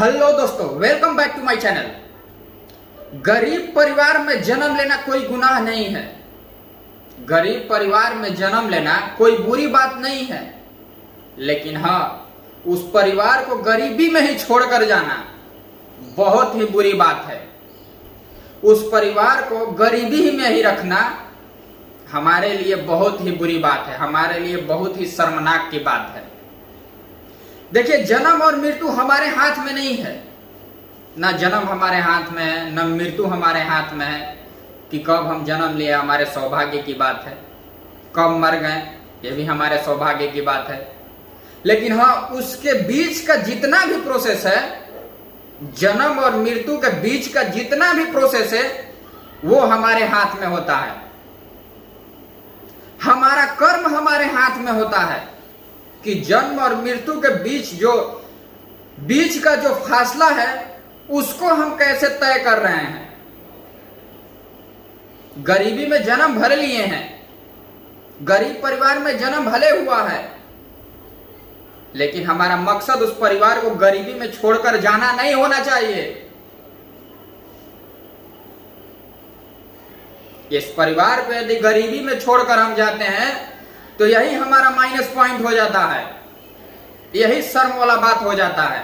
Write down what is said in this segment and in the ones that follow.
Hello दोस्तों, welcome back to my channel. गरीब परिवार में जन्म लेना कोई गुनाह नहीं है। गरीब परिवार में जन्म लेना कोई बुरी बात नहीं है, लेकिन हाँ, उस परिवार को गरीबी में ही छोड़कर जाना बहुत ही बुरी बात है। उस परिवार को गरीबी में ही रखना हमारे लिए बहुत ही बुरी बात है, हमारे लिए बहुत ही शर्मनाक की बात है। देखिए, जन्म और मृत्यु हमारे हाथ में नहीं है। ना जन्म हमारे हाथ में है, न मृत्यु हमारे हाथ में है कि कब हम जन्म लिए हमारे सौभाग्य की बात है, कब मर गए ये भी हमारे सौभाग्य की बात है। लेकिन हाँ, उसके बीच का जितना भी प्रोसेस है, जन्म और मृत्यु के बीच का जितना भी प्रोसेस है, वो हमारे हाथ में होता है। हमारा कर्म हमारे हाथ में होता है कि जन्म और मृत्यु के बीच का जो फासला है, उसको हम कैसे तय कर रहे हैं। गरीबी में जन्म भले लिए हैं, गरीब परिवार में जन्म भले हुआ है, लेकिन हमारा मकसद उस परिवार को गरीबी में छोड़कर जाना नहीं होना चाहिए। इस परिवार को यदि गरीबी में छोड़कर हम जाते हैं तो यही हमारा माइनस पॉइंट हो जाता है, यही शर्म वाला बात हो जाता है।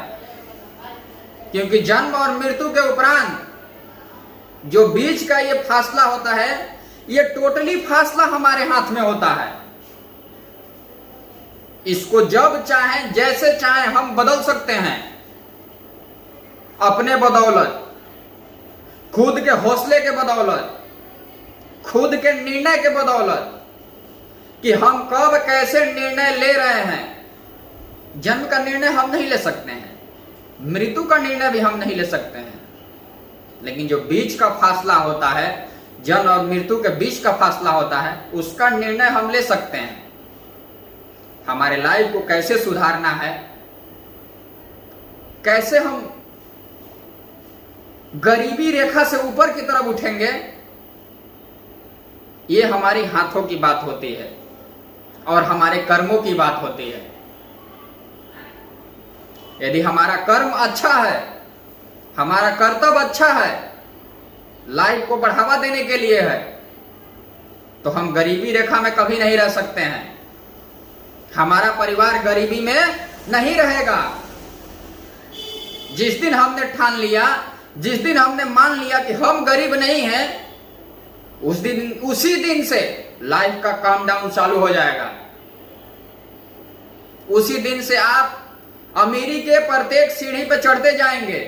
क्योंकि जन्म और मृत्यु के उपरांत जो बीच का ये फासला होता है, ये टोटली फासला हमारे हाथ में होता है। इसको जब चाहें जैसे चाहें हम बदल सकते हैं, अपने बदौलत, खुद के हौसले के बदौलत, खुद के निर्णय के बदौलत कि हम कब कैसे निर्णय ले रहे हैं। जन्म का निर्णय हम नहीं ले सकते हैं, मृत्यु का निर्णय भी हम नहीं ले सकते हैं, लेकिन जो बीच का फासला होता है, जन्म और मृत्यु के बीच का फासला होता है, उसका निर्णय हम ले सकते हैं। हमारे लाइफ को कैसे सुधारना है, कैसे हम गरीबी रेखा से ऊपर की तरफ उठेंगे, ये हमारी हाथों की बात होती है और हमारे कर्मों की बात होती है। यदि हमारा कर्म अच्छा है, हमारा कर्तव्य अच्छा है, लाइफ को बढ़ावा देने के लिए है, तो हम गरीबी रेखा में कभी नहीं रह सकते हैं। हमारा परिवार गरीबी में नहीं रहेगा। जिस दिन हमने ठान लिया, जिस दिन हमने मान लिया कि हम गरीब नहीं हैं, उसी दिन से लाइफ का काम डाउन चालू हो जाएगा। उसी दिन से आप अमीरी के प्रत्येक सीढ़ी पर चढ़ते जाएंगे।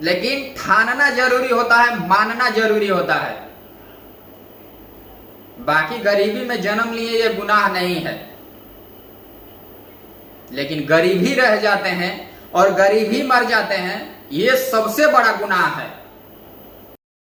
लेकिन ठानना जरूरी होता है, मानना जरूरी होता है। बाकी गरीबी में जन्म लिए ये गुनाह नहीं है, लेकिन गरीब ही रह जाते हैं और गरीब ही मर जाते हैं, ये सबसे बड़ा गुनाह है।